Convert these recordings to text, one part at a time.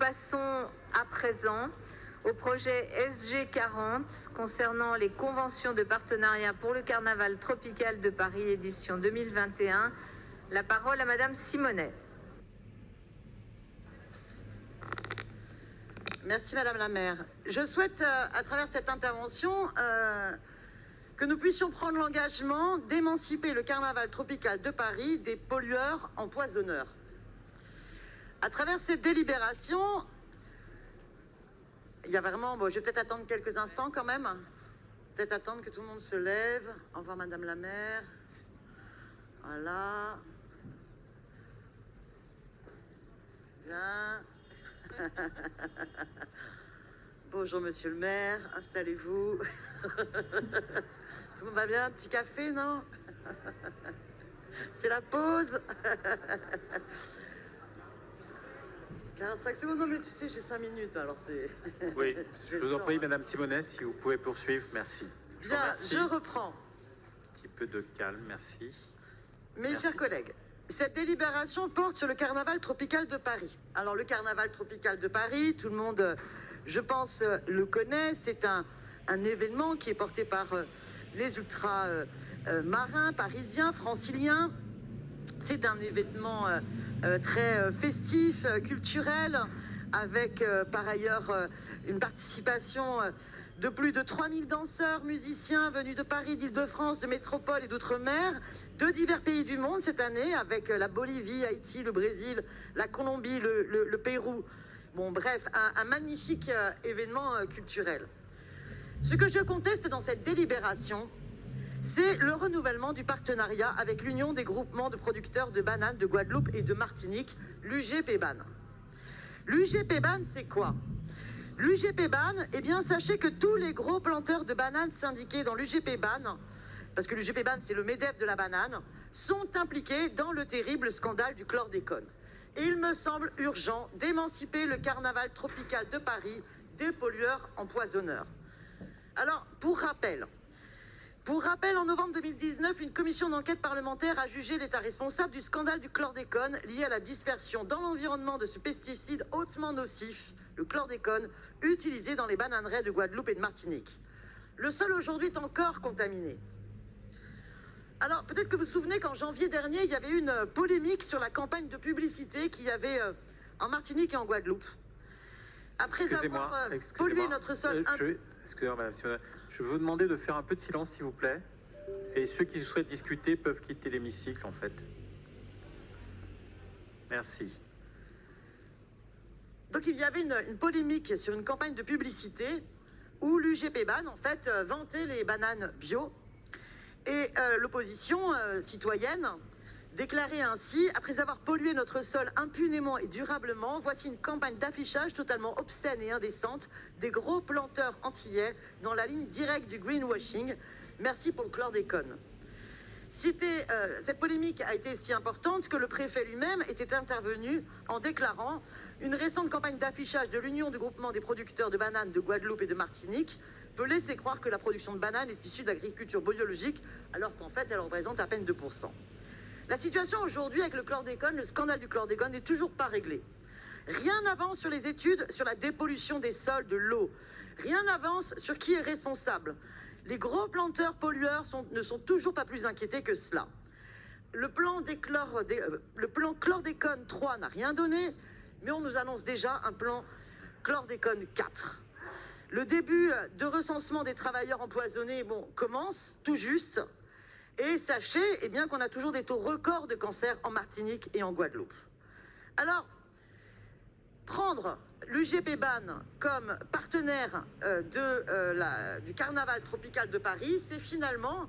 passons à présent au projet SG40 concernant les conventions de partenariat pour le Carnaval tropical de Paris édition 2021. La parole à Madame Simonet. Merci Madame la maire. Je souhaite, à travers cette intervention, que nous puissions prendre l'engagement d'émanciper le Carnaval tropical de Paris des pollueurs empoisonneurs. À travers cette délibération, il y a vraiment... Bon, je vais peut-être attendre quelques instants quand même. Peut-être attendre que tout le monde se lève. Au revoir Madame la maire. Voilà. Bien. Bonjour Monsieur le maire, installez-vous. Tout le monde va bien? Petit café, non? C'est la pause. 45 secondes, non mais tu sais, j'ai 5 minutes, alors c'est... Oui, je vous en prie, Madame Simonet, si vous pouvez poursuivre, merci. Bien, je reprends. Un petit peu de calme, merci. Mes chers collègues, cette délibération porte sur le Carnaval tropical de Paris. Alors le Carnaval tropical de Paris, tout le monde, je pense, le connaît. C'est un événement qui est porté par les ultra-marins parisiens, franciliens. C'est un événement très festif, culturel, avec par ailleurs une participation de plus de 3000 danseurs, musiciens venus de Paris, d'Île-de-France, de métropole et d'outre-mer, de divers pays du monde cette année, avec la Bolivie, Haïti, le Brésil, la Colombie, le Pérou. Bon, bref, un magnifique événement culturel. Ce que je conteste dans cette délibération, c'est le renouvellement du partenariat avec l'Union des groupements de producteurs de bananes de Guadeloupe et de Martinique, l'UGPBAN. L'UGPBAN, c'est quoi? L'UGPBAN, eh bien, sachez que tous les gros planteurs de bananes syndiqués dans l'UGPBAN, parce que l'UGPBAN, c'est le MEDEF de la banane, sont impliqués dans le terrible scandale du chlordécone. Et il me semble urgent d'émanciper le Carnaval tropical de Paris des pollueurs empoisonneurs. Alors, pour rappel, en novembre 2019, une commission d'enquête parlementaire a jugé l'État responsable du scandale du chlordécone lié à la dispersion dans l'environnement de ce pesticide hautement nocif, le chlordécone, utilisé dans les bananeraies de Guadeloupe et de Martinique. Le sol aujourd'hui est encore contaminé. Alors, peut-être que vous vous souvenez qu'en janvier dernier, il y avait une polémique sur la campagne de publicité qu'il y avait en Martinique et en Guadeloupe. Après avoir pollué notre sol... Excusez-moi, Madame Simonet. Je vais vous demander de faire un peu de silence, s'il vous plaît. Et ceux qui souhaitent discuter peuvent quitter l'hémicycle, en fait. Merci. Donc, il y avait une polémique sur une campagne de publicité où l'UGPBAN, en fait, vantait les bananes bio. Et l'opposition citoyenne déclarait ainsi: après avoir pollué notre sol impunément et durablement, voici une campagne d'affichage totalement obscène et indécente des gros planteurs antillais dans la ligne directe du greenwashing. Merci pour le chlordécone. Cette polémique a été si importante que le préfet lui-même était intervenu en déclarant: une récente campagne d'affichage de l'Union du groupement des producteurs de bananes de Guadeloupe et de Martinique peut laisser croire que la production de bananes est issue d'agriculture biologique, alors qu'en fait elle représente à peine 2%. La situation aujourd'hui avec le chlordécone, le scandale du chlordécone, n'est toujours pas réglée. Rien n'avance sur les études sur la dépollution des sols, de l'eau. Rien n'avance sur qui est responsable. Les gros planteurs pollueurs ne sont toujours pas plus inquiétés que cela. Le plan chlordécone 3 n'a rien donné, mais on nous annonce déjà un plan chlordécone 4. Le début de recensement des travailleurs empoisonnés commence tout juste. Et sachez bien qu'on a toujours des taux records de cancer en Martinique et en Guadeloupe. Alors, prendre l'UGPBAN comme partenaire du Carnaval tropical de Paris, c'est finalement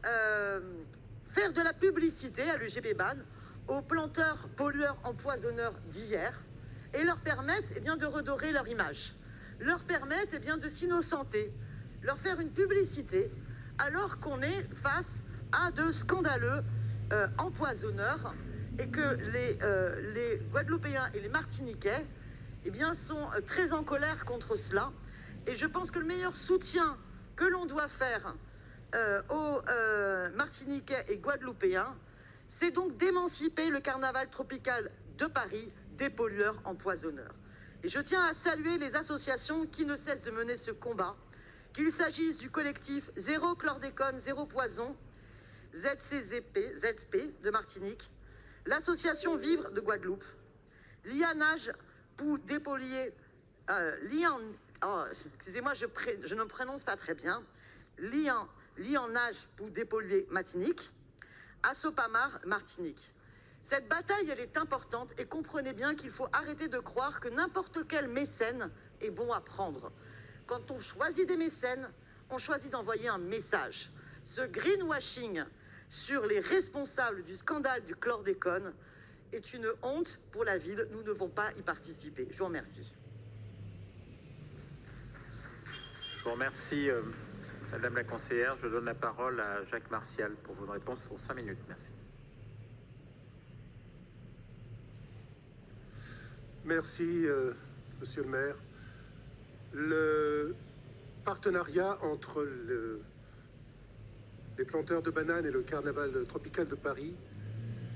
faire de la publicité à l'UGPBAN, aux planteurs pollueurs empoisonneurs d'hier, et leur permettre de redorer leur image, leur permettre de s'innocenter, leur faire une publicité, alors qu'on est face à de scandaleux empoisonneurs et que les Guadeloupéens et les Martiniquais sont très en colère contre cela. Et je pense que le meilleur soutien que l'on doit faire aux Martiniquais et Guadeloupéens, c'est donc d'émanciper le Carnaval tropical de Paris dépollueurs empoisonneurs. Et je tiens à saluer les associations qui ne cessent de mener ce combat, qu'il s'agisse du collectif Zéro Chlordécone, Zéro Poison, ZP de Martinique, l'association Vivre de Guadeloupe, l'IANAGE pour dépolluer, excusez-moi, je ne prononce pas très bien, l'IANAGE pour dépolluer Martinique, Assopamar Martinique. Cette bataille, elle est importante et comprenez bien qu'il faut arrêter de croire que n'importe quel mécène est bon à prendre. Quand on choisit des mécènes, on choisit d'envoyer un message. Ce greenwashing sur les responsables du scandale du chlordécone est une honte pour la ville. Nous ne devons pas y participer. Je vous remercie. Je vous remercie, Madame la conseillère. Je donne la parole à Jacques Martial pour votre réponse pour 5 minutes. Merci. Merci, Monsieur le maire. Le partenariat entre les planteurs de bananes et le carnaval tropical de Paris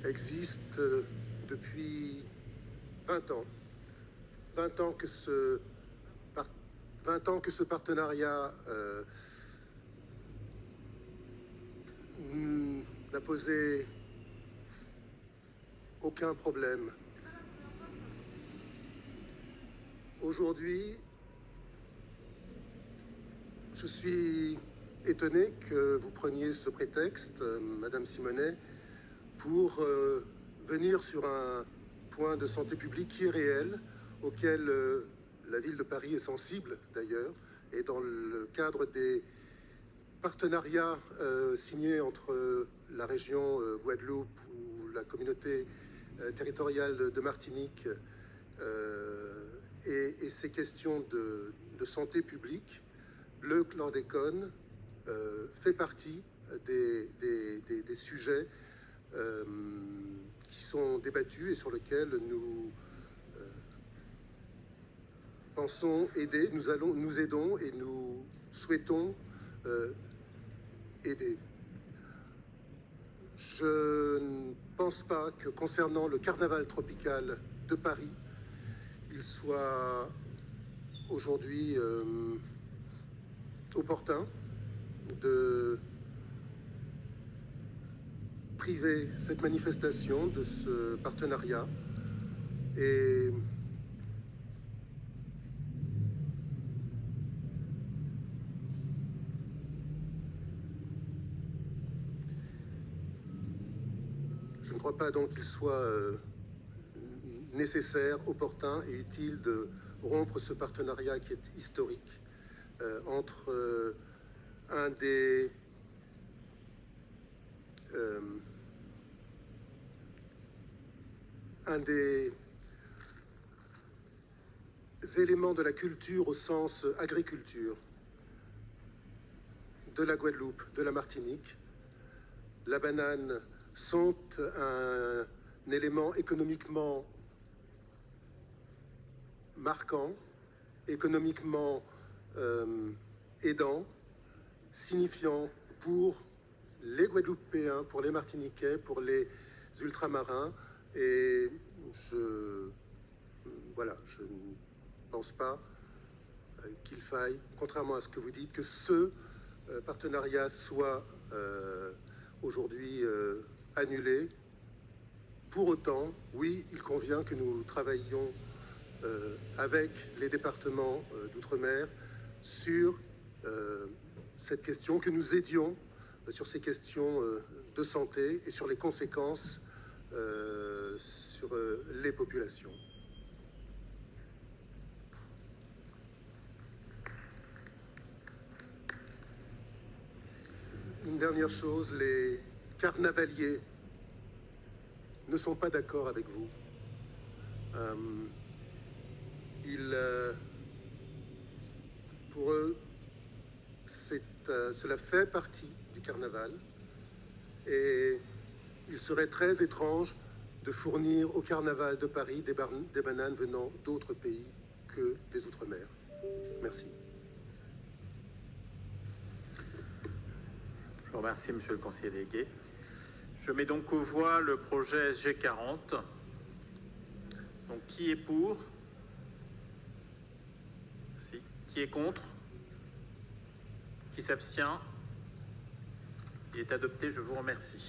existe depuis 20 ans. 20 ans que ce partenariat n'a posé aucun problème. Aujourd'hui, je suis étonné que vous preniez ce prétexte, Madame Simonet, pour venir sur un point de santé publique qui est réel, auquel la ville de Paris est sensible d'ailleurs, et dans le cadre des partenariats signés entre la région Guadeloupe ou la communauté territoriale de Martinique et ces questions de santé publique, le chlordécone fait partie des sujets qui sont débattus et sur lesquels nous pensons aider, nous aidons et nous souhaitons aider. Je ne pense pas que concernant le carnaval tropical de Paris, il soit aujourd'hui opportun de priver cette manifestation de ce partenariat et je ne crois pas donc qu'il soit nécessaire, opportun et utile de rompre ce partenariat qui est historique entre un des éléments de la culture au sens agriculture de la Guadeloupe, de la Martinique. La banane sont un élément économiquement marquant, économiquement aidant, signifiant pour les Guadeloupéens, pour les Martiniquais, pour les ultramarins. Et je ne pense pas qu'il faille, contrairement à ce que vous dites, que ce partenariat soit aujourd'hui annulé. Pour autant, oui, il convient que nous travaillions avec les départements d'outre-mer sur cette question, que nous aidions sur ces questions de santé et sur les conséquences sur les populations. Une dernière chose, les carnavaliers ne sont pas d'accord avec vous. Pour eux, cela fait partie du carnaval et il serait très étrange de fournir au carnaval de Paris des bananes venant d'autres pays que des Outre-mer. Merci. Je vous remercie, Monsieur le conseiller délégué. Je mets donc aux voix le projet SG40. Donc qui est pour? Merci. Qui est contre? Qui s'abstient? Il est adopté, je vous remercie.